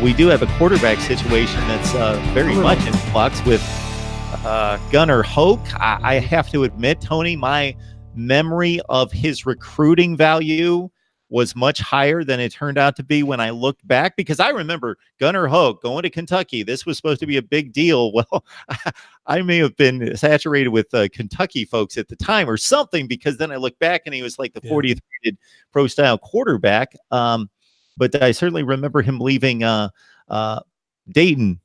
we do have a quarterback situation that's very much in flux with Gunnar Hoak. I have to admit, Tony, my memory of his recruiting value was much higher than it turned out to be when I looked back, because I remember Gunnar Hoak going to Kentucky. This was supposed to be a big deal. Well, I may have been saturated with Kentucky folks at the time or something, because then I look back and he was like the 40th rated pro-style quarterback. But I certainly remember him leaving Dayton.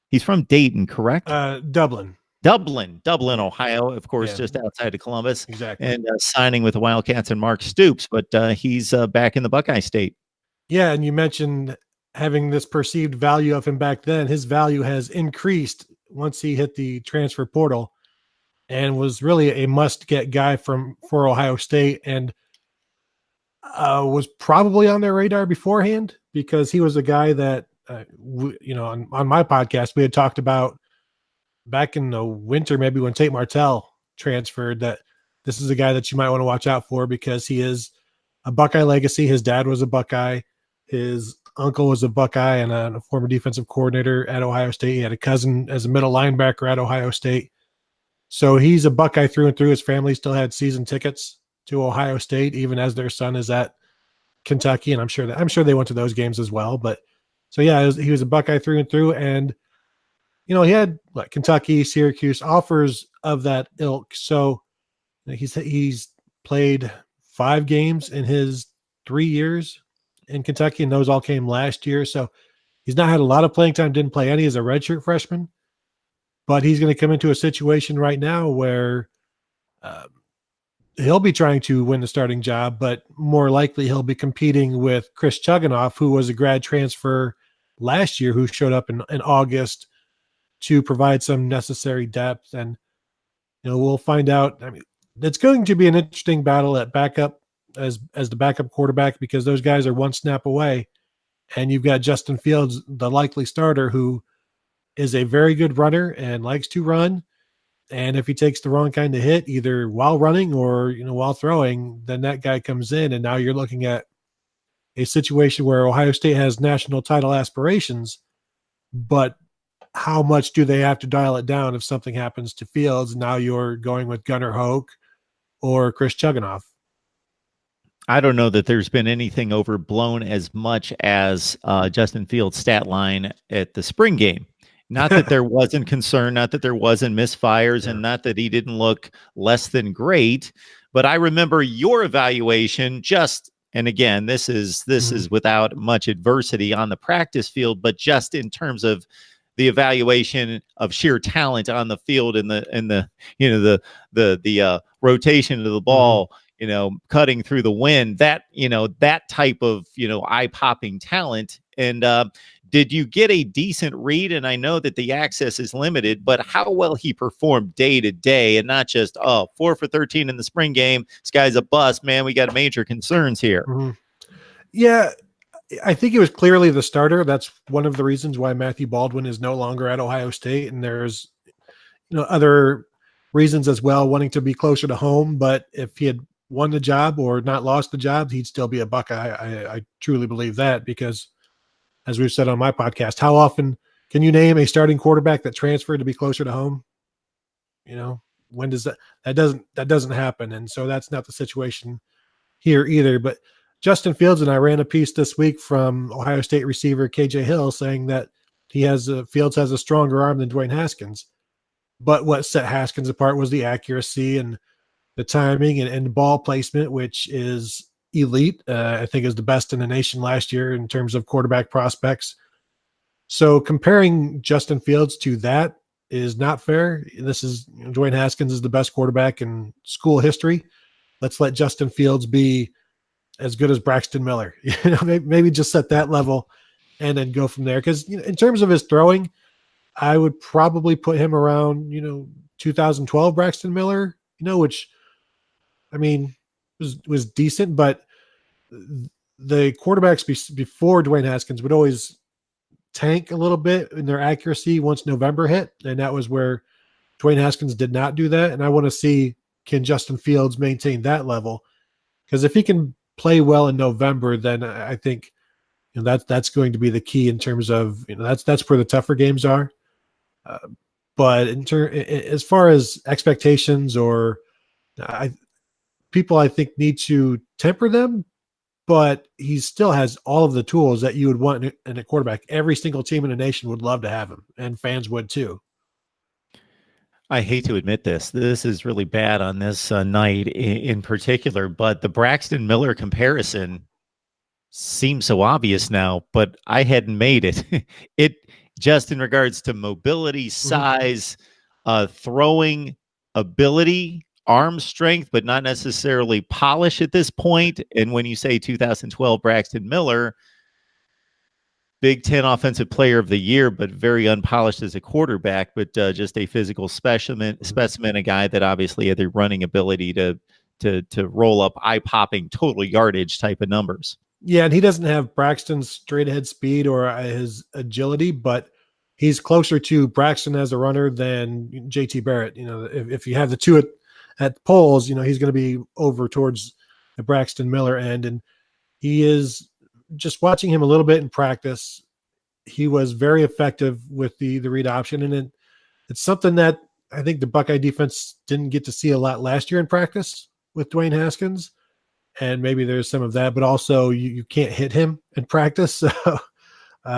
He's from Dayton, correct? Dublin, Ohio, of course, just outside of Columbus. Exactly. And signing with the Wildcats and Mark Stoops, but he's back in the Buckeye State. Yeah, and you mentioned having this perceived value of him back then. His value has increased once he hit the transfer portal and was really a must-get guy for Ohio State, and was probably on their radar beforehand, because he was a guy that, on my podcast, we had talked about back in the winter, maybe when Tate Martell transferred, that this is a guy that you might want to watch out for, because he is a Buckeye legacy. His dad was a Buckeye. His uncle was a Buckeye and a former defensive coordinator at Ohio State. He had a cousin as a middle linebacker at Ohio State. So he's a Buckeye through and through. His family still had season tickets to Ohio State, even as their son is at Kentucky. And I'm sure they went to those games as well. But so, yeah, he was a Buckeye through and through. And, he had Kentucky, Syracuse offers of that ilk. So he's played 5 games in his 3 years in Kentucky, and those all came last year. So he's not had a lot of playing time, didn't play any as a redshirt freshman, but he's going to come into a situation right now where he'll be trying to win the starting job, but more likely he'll be competing with Chris Chuganoff, who was a grad transfer last year, who showed up in August to provide some necessary depth. And, we'll find out. I mean, it's going to be an interesting battle at backup as the backup quarterback, because those guys are one snap away. And you've got Justin Fields, the likely starter, who is a very good runner and likes to run. And if he takes the wrong kind of hit, either while running or, while throwing, then that guy comes in. And now you're looking at a situation where Ohio State has national title aspirations, but how much do they have to dial it down if something happens to Fields? Now you're going with Gunnar Hoak or Chris Chuganoff. I don't know that there's been anything overblown as much as Justin Fields' stat line at the spring game. Not that there wasn't concern, not that there wasn't misfires, and not that he didn't look less than great. But I remember your evaluation and again, this is without much adversity on the practice field, but just in terms of the evaluation of sheer talent on the field and the rotation of the ball, cutting through the wind, that type of, eye-popping talent. And did you get a decent read? And I know that the access is limited, but how well he performed day to day, and not just, 4 for 13 in the spring game. This guy's a bust, man. We got major concerns here. Mm-hmm. Yeah. I think he was clearly the starter. That's one of the reasons why Matthew Baldwin is no longer at Ohio State. And there's, other reasons as well, wanting to be closer to home. But if he had won the job or not lost the job, he'd still be a Buckeye. I truly believe that, because as we've said on my podcast, how often can you name a starting quarterback that transferred to be closer to home? When does that doesn't happen. And so that's not the situation here either. But Justin Fields and I ran a piece this week from Ohio State receiver KJ Hill saying that Fields has a stronger arm than Dwayne Haskins. But what set Haskins apart was the accuracy and the timing and ball placement, which is elite. I think is the best in the nation last year in terms of quarterback prospects. So comparing Justin Fields to that is not fair. Dwayne Haskins is the best quarterback in school history. Let's let Justin Fields be as good as Braxton Miller. Maybe just set that level and then go from there. Because in terms of his throwing, I would probably put him around 2012 Braxton Miller, which was decent, but the quarterbacks before Dwayne Haskins would always tank a little bit in their accuracy once November hit, and that was where Dwayne Haskins did not do that. And I want to see, can Justin Fields maintain that level? Because if he can play well in November, then I think that's going to be the key in terms of, that's where the tougher games are. But as far as expectations, or people I think need to temper them, but he still has all of the tools that you would want in a quarterback. Every single team in the nation would love to have him, and fans would too. I hate to admit this. This is really bad on this night in particular, but the Braxton Miller comparison seems so obvious now, but I hadn't made it. It just in regards to mobility, size, throwing ability, arm strength, but not necessarily polish at this point. And when you say 2012 Braxton Miller, Big Ten Offensive Player of the Year, but very unpolished as a quarterback, but just a physical specimen, a guy that obviously had the running ability to roll up eye-popping total yardage type of numbers. Yeah, and he doesn't have Braxton's straight ahead speed or his agility, but he's closer to Braxton as a runner than JT Barrett. If you have the two at polls, he's going to be over towards the Braxton Miller end. And he is, just watching him a little bit in practice, he was very effective with the read option. And it's something that I think the Buckeye defense didn't get to see a lot last year in practice with Dwayne Haskins. And maybe there's some of that, but also you can't hit him in practice. So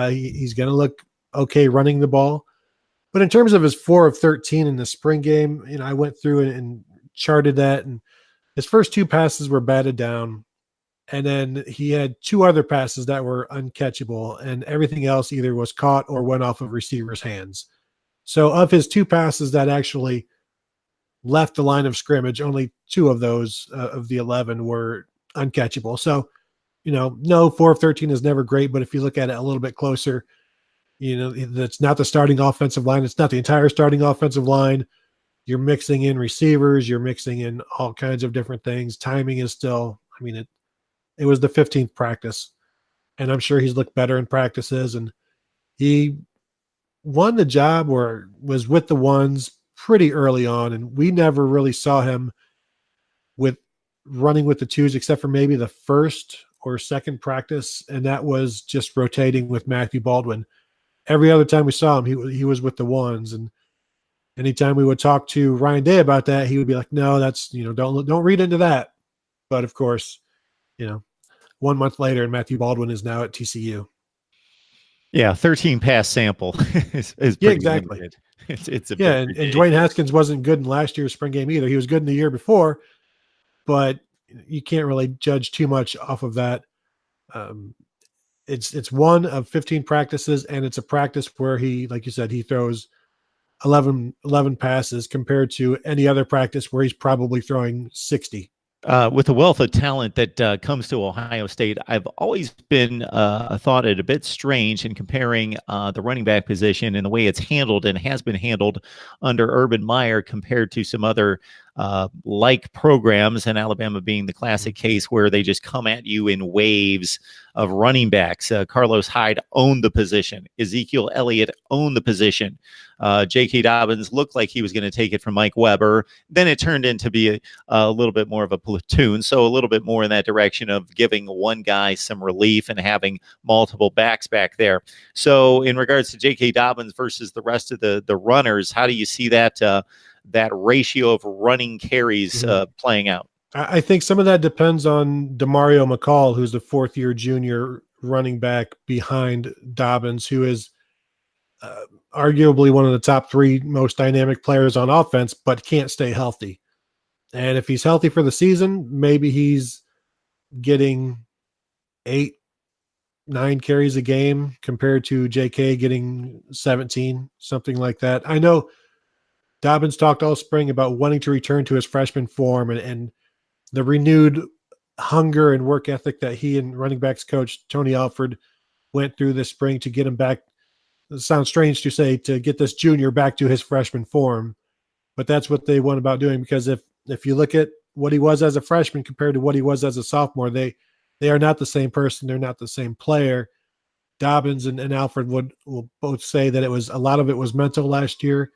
he's going to look okay running the ball. But in terms of his 4 of 13 in the spring game, I went through and charted that, and his first 2 passes were batted down. And then he had 2 other passes that were uncatchable, and everything else either was caught or went off of receivers' hands. So of his 2 passes that actually left the line of scrimmage, only 2 of those of the 11 were uncatchable. So, no, 4 of 13 is never great, but if you look at it a little bit closer, that's not the starting offensive line. It's not the entire starting offensive line. You're mixing in receivers. You're mixing in all kinds of different things. Timing is still, it was the 15th practice, and I'm sure he's looked better in practices, and he won the job or was with the ones pretty early on, and we never really saw him with running with the 2s except for maybe the first or second practice, and that was just rotating with Matthew Baldwin. Every other time we saw him, he was with the 1s, and anytime we would talk to Ryan Day about that, he would be like, "No, that's don't read into that." But of course, 1 month later, and Matthew Baldwin is now at TCU. Yeah, 13 pass sample is yeah, exactly. Limited. It's and Dwayne Haskins wasn't good in last year's spring game either. He was good in the year before, but you can't really judge too much off of that. It's 1 of 15 practices, and it's a practice where he, like you said, he throws 11 passes compared to any other practice where he's probably throwing 60. With the wealth of talent that comes to Ohio State, I've always been thought it a bit strange in comparing the running back position and the way it's handled and has been handled under Urban Meyer compared to some other like programs, and Alabama being the classic case where they just come at you in waves of running backs. Carlos Hyde owned the position. Ezekiel Elliott owned the position. J.K. Dobbins looked like he was going to take it from Mike Weber. Then it turned into be a little bit more of a platoon, so a little bit more in that direction of giving one guy some relief and having multiple backs back there. So in regards to J.K. Dobbins versus the rest of the runners, how do you see that that ratio of running carries playing out? I think some of that depends on DeMario McCall, who's the 4th-year junior running back behind Dobbins, who is arguably one of the top 3 most dynamic players on offense, but can't stay healthy. And if he's healthy for the season, maybe he's getting 8-9 carries a game compared to JK getting 17, something like that. I know Dobbins talked all spring about wanting to return to his freshman form, and the renewed hunger and work ethic that he and running backs coach Tony Alford went through this spring to get him back. It sounds strange to say, to get this junior back to his freshman form, but that's what they went about doing, because if you look at what he was as a freshman compared to what he was as a sophomore, they are not the same person. They're not the same player. Dobbins and Alford will both say that a lot of it was mental last year,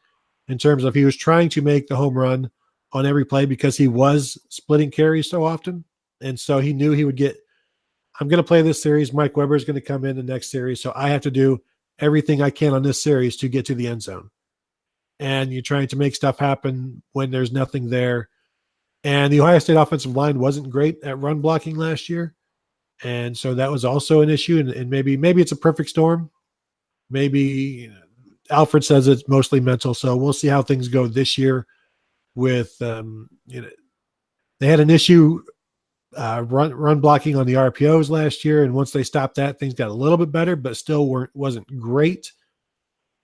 in terms of he was trying to make the home run on every play because he was splitting carries so often. And so he knew he would get I'm going to play this series. Mike Weber is going to come in the next series. So I have to do everything I can on this series to get to the end zone. And you're trying to make stuff happen when there's nothing there. And the Ohio State offensive line wasn't great at run blocking last year. And so that was also an issue. And maybe it's a perfect storm. Maybe Alfred says it's mostly mental. So we'll see how things go this year with, they had an issue run blocking on the RPOs last year. And once they stopped that, things got a little bit better, but still wasn't great.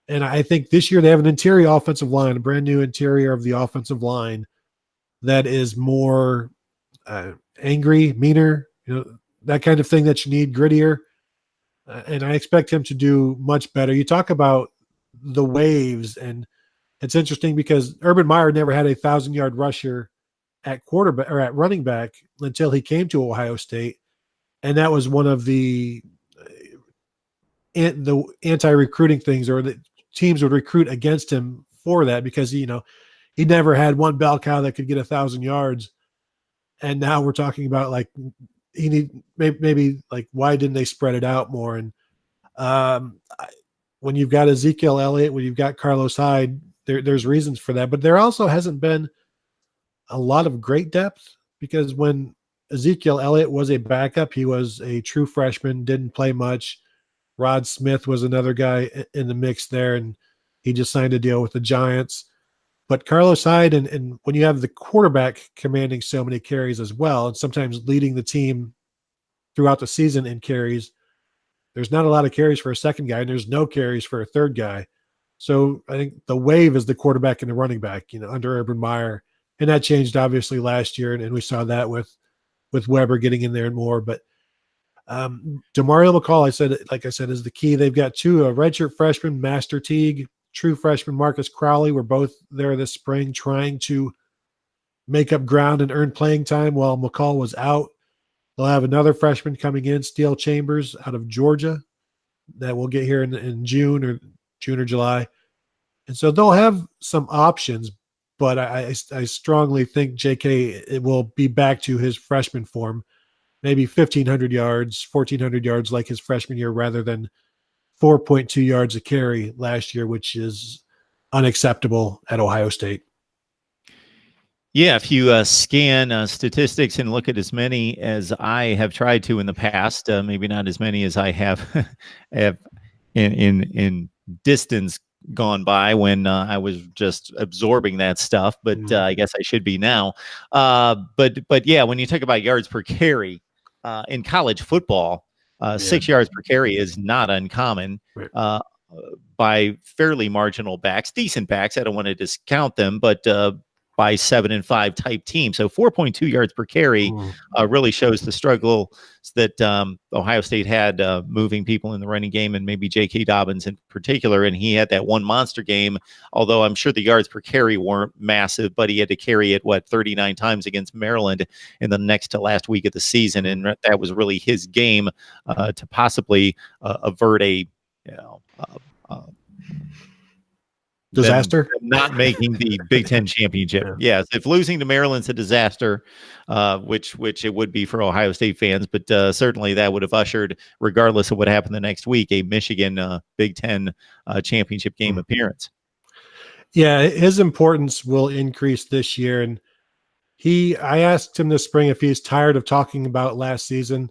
And I think this year they have an interior offensive line, a brand new interior of the offensive line that is more angry, meaner, that kind of thing that you need, grittier. And I expect him to do much better. You talk about the waves, and it's interesting because Urban Meyer never had a 1,000-yard rusher at quarterback or at running back until he came to Ohio State. And that was one of the anti-recruiting things, or the teams would recruit against him for that because, he never had one bell cow that could get 1,000 yards. And now we're talking about like, maybe like, why didn't they spread it out more? And when you've got Ezekiel Elliott, when you've got Carlos Hyde, there's reasons for that. But there also hasn't been a lot of great depth, because when Ezekiel Elliott was a backup, he was a true freshman, didn't play much. Rod Smith was another guy in the mix there, and he just signed a deal with the Giants. But Carlos Hyde, and when you have the quarterback commanding so many carries as well, and sometimes leading the team throughout the season in carries, there's not a lot of carries for a second guy, and there's no carries for a third guy. So I think the wave is the quarterback and the running back, under Urban Meyer. And that changed obviously last year, and we saw that with Weber getting in there and more. But Demario McCall, like I said, is the key. They've got two redshirt freshmen, Master Teague, true freshman Marcus Crowley, were both there this spring trying to make up ground and earn playing time while McCall was out. They'll have another freshman coming in, Steele Chambers, out of Georgia, that we'll get here in June or July. And so they'll have some options, but I strongly think JK it will be back to his freshman form, maybe 1,500 yards, 1,400 yards like his freshman year, rather than 4.2 yards a carry last year, which is unacceptable at Ohio State. Yeah, if you scan statistics and look at as many as I have tried to in the past, maybe not as many as I have in distance gone by when I was just absorbing that stuff, but I guess I should be now. But yeah, when you talk about yards per carry in college football, 6 yards per carry is not uncommon by fairly marginal backs, decent backs. I don't want to discount them, but by 7 and 5 type team. So 4.2 yards per carry really shows the struggle that Ohio State had moving people in the running game, and maybe J.K. Dobbins in particular. And he had that one monster game, although I'm sure the yards per carry weren't massive, but he had to carry it, 39 times against Maryland in the next to last week of the season. And that was really his game to possibly avert a, disaster, not making the Big Ten championship. Yes, if losing to Maryland's a disaster, which it would be for Ohio State fans, but certainly that would have ushered, regardless of what happened the next week, a Michigan Big Ten championship game appearance. Yeah, his importance will increase this year. And I asked him this spring if he's tired of talking about last season,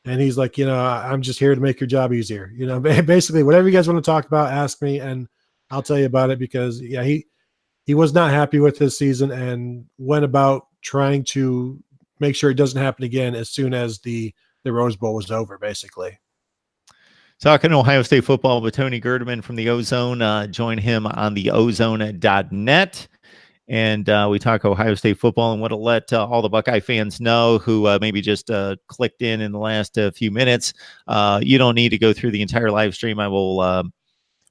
and he's like, I'm just here to make your job easier. Basically, whatever you guys want to talk about, ask me, and I'll tell you about it, because he was not happy with his season and went about trying to make sure it doesn't happen again as soon as the Rose Bowl was over, basically. Talking Ohio State football with Tony Gerdeman from the Ozone. Join him on the ozone.net. And we talk Ohio State football and what to let all the Buckeye fans know who maybe just clicked in the last few minutes. You don't need to go through the entire live stream. I will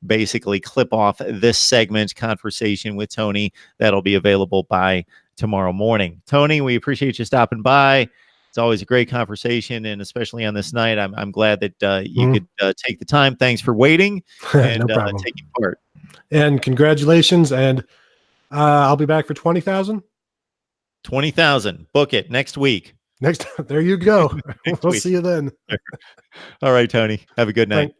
basically clip off this segment conversation with Tony. That'll be available by tomorrow morning. Tony, we appreciate you stopping by. It's always a great conversation, and especially on this night, I'm glad that you could take the time. Thanks for waiting and taking part. And congratulations. And I'll be back for 20,000. 20,000. Book it next week. Next time, there you go. We'll Tweet. see you then. All right, Tony. Have a good night. Thank-